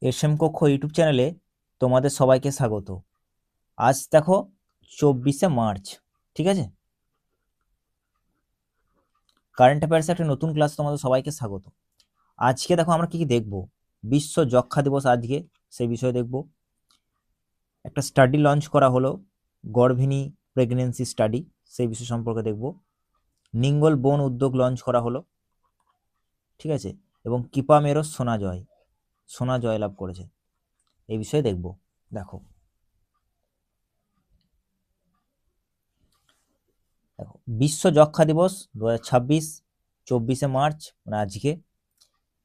SM কক্ষ YouTube চ্যানেলে তোমাদের সবাইকে স্বাগত। আজ দেখো 24শে মার্চ, ঠিক আছে? কারেন্ট অ্যাফেয়ার্স একটা নতুন ক্লাস, তোমাদের সবাইকে স্বাগত। আজকে দেখো আমরা কি কি দেখব। বিশ্ব যক্ষ্মা দিবস আজকে, সেই বিষয়ে দেখব। একটা স্টাডি লঞ্চ করা হলো, গর্ভিণী প্রেগনেন্সি স্টাডি, সেই বিষয় সম্পর্কে দেখব। নিঙ্গল বন উদ্যোগ লঞ্চ করা হলো, ঠিক আছে? এবং কিপামেরও সোনা জয়লাভ করেছে, এই বিষয়ে দেখব। দেখো দেখো বিশ্ব যক্ষ্মা দিবস 2026, 24শে মার্চ, মানে আজকে।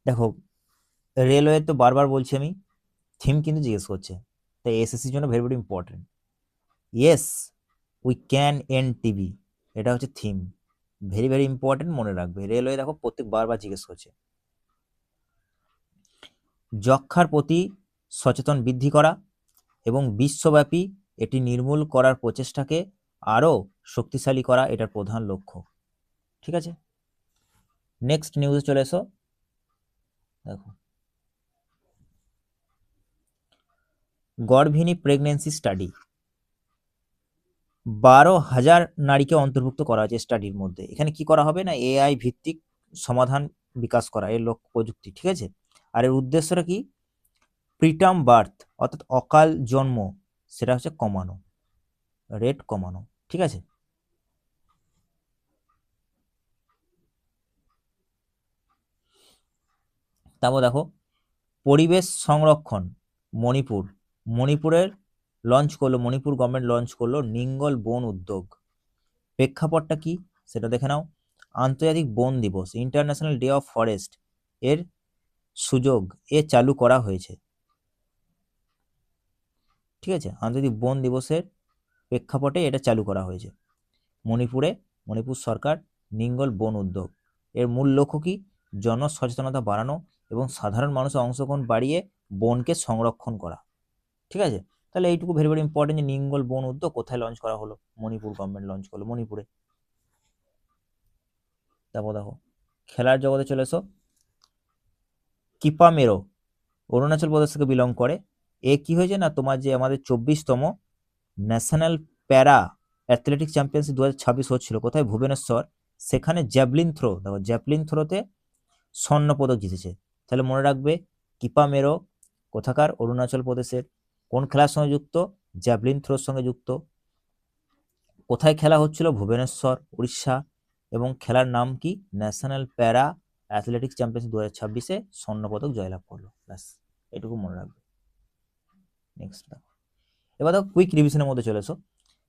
দেখো রেলওয়ে তো বারবার বলছি আমি, থিম কিন্তু জিজ্ঞেস করছে, তাই এসএসসির জন্য very very important. Yes we can end TB, এটা হচ্ছে থিম, ভেরি ভেরি ইম্পর্টেন্ট, মনে রাখবে। রেলওয়ে দেখো প্রত্যেক বারবার জিজ্ঞেস করছে। যক্ষ্মার প্রতি সচেতন বৃদ্ধি করা এবং বিশ্বব্যাপী এটি নির্মূল করার প্রচেষ্টাকে আরও শক্তিশালী করা এটার প্রধান লক্ষ্য, ঠিক আছে? নেক্সট নিউজে চলে এসো। দেখো গর্ভিণী প্রেগনেন্সি স্টাডি, 12,000 নারীকে অন্তর্ভুক্ত করা হয়েছে স্টাডির মধ্যে। এখানে কি করা হবে না, এআই ভিত্তিক সমাধান বিকাশ করা, এর লক্ষ্য প্রযুক্তি, ঠিক আছে? আর এর উদ্দেশ্যটা কি, প্রিটার্ম বার্থ অর্থাৎ অকাল জন্ম, সেটা হচ্ছে কমানো, রেট কমানো, ঠিক আছে? তারপর দেখো পরিবেশ সংরক্ষণ, মণিপুরের মণিপুর গভর্নমেন্ট লঞ্চ করলো নিঙ্গল বন উদ্যোগ। প্রেক্ষাপটটা কি সেটা দেখে নাও। আন্তর্জাতিক বন দিবস, ইন্টারন্যাশনাল ডে অফ ফরেস্ট এর সুযোগ চালু করা হয়েছে, ঠিক আছে? আন্তর্জাতিক বন দিবসের প্রেক্ষাপটে এটা চালু করা হয়েছে মণিপুর সরকার নিঙ্গল বন উদ্যোগ। এর মূল লক্ষ্য কি, জনসচেতনতা বাড়ানো এবং সাধারণ মানুষের অংশগ্রহণ বাড়িয়ে বনকে সংরক্ষণ করা, ঠিক আছে? তাহলে এইটুকু ভেরি ভেরি ইম্পর্টেন্ট যে নিঙ্গল বন উদ্যোগ কোথায় লঞ্চ করা হলো, মণিপুর গভর্নমেন্ট লঞ্চ করলো, মণিপুরে। তারপর দেখো খেলার জগতে চলে এসো। কিপামেরো অরুণাচল প্রদেশ থেকে বিলং করে। এ কি হয়েছে না, তোমার যে আমাদের 24তম ন্যাশনাল প্যারা অ্যাথলেটিক চ্যাম্পিয়নশিপ 2026 হচ্ছিল কোথায়, ভুবনেশ্বর। সেখানে জ্যাভলিন থ্রো, দেখো জ্যাভলিন থ্রোতে স্বর্ণপদক জিতেছে। তাহলে মনে রাখবে কিপামেরো কোথাকার, অরুণাচল প্রদেশের। কোন খেলার সঙ্গে যুক্ত, জ্যাভলিন থ্রোর সঙ্গে যুক্ত। কোথায় খেলা হচ্ছিল, ভুবনেশ্বর, উড়িষ্যা। এবং খেলার নাম কি, ন্যাশনাল প্যারা অ্যাথলেটিক্স চ্যাম্পিয়নশিপ 2026-এ স্বর্ণপদক জয়লাভ করলো। ব্যাস এটুকু মনে রাখবে। নেক্সট দেখো, এবার দেখো কুইক রিভিশনের মধ্যে চলে এসো।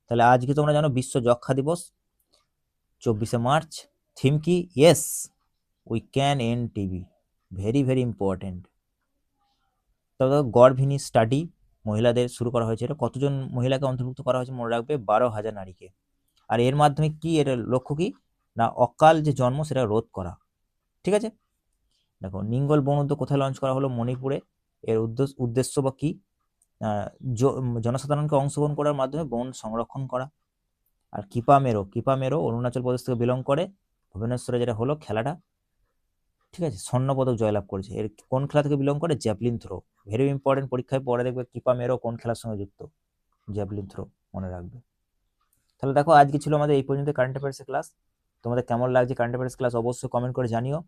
তাহলে আজকে তোমরা জানো বিশ্ব যক্ষ্মা দিবস 24শে মার্চ। থিম কি, yes we can end TB, very very important. তবে গর্ভিণী স্টাডি মহিলাদের শুরু করা হয়েছে। এটা কতজন মহিলাকে অন্তর্ভুক্ত করা হয়েছে, মনে রাখবে 12,000 নারীকে। আর এর মাধ্যমে কি, এর লক্ষ্য কি না, অকাল যে জন্ম সেটা রোধ করা, ঠিক আছে? দেখো নিঙ্গল বন উদ্যোগ কোথায় লঞ্চ করা হলো, মণিপুরে। এর উদ্দেশ্য বা কি, জনসাধারণকে অংশগ্রহণ করার মাধ্যমে বন সংরক্ষণ করা। আর কিপামেরো অরুণাচল প্রদেশ থেকে বিলং করে, ভুবনেশ্বরে যেটা হলো খেলাটা, ঠিক আছে? স্বর্ণপদক জয়লাভ করেছে। এর কোন খেলা থেকে বিলং করে, জ্যাভলিন থ্রো। ভেরি ইম্পর্টেন্ট, পরীক্ষায় পরে দেখবে কিপামেরো কোন খেলার সঙ্গে যুক্ত, জ্যাভলিন থ্রো, মনে রাখবে। তাহলে দেখো আজকে ছিল আমাদের এই পর্যন্ত কারেন্ট অ্যাফেয়ার্সের ক্লাস। তোমাদের কেমন লাগছে কারেন্ট অ্যাফেয়ার্স ক্লাস অবশ্যই কমেন্ট করে জানিও।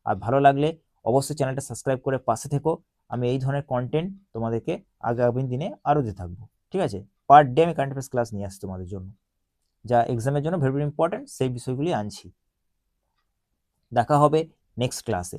আর ভালো লাগলে অবশ্যই চ্যানেলটা সাবস্ক্রাইব করে পাশে থেকো। আমি এই ধরনের কন্টেন্ট তোমাদেরকে আগামী দিনে আরও দিতে থাকবো, ঠিক আছে? পার ডে আমি কারেন্ট অ্যাফেয়ার্স ক্লাস নিয়ে আসছি তোমাদের জন্য, যা এক্সামের জন্য ভেরি ভেরি ইম্পর্টেন্ট, সেই বিষয়গুলি আনছি। দেখা হবে নেক্সট ক্লাসে।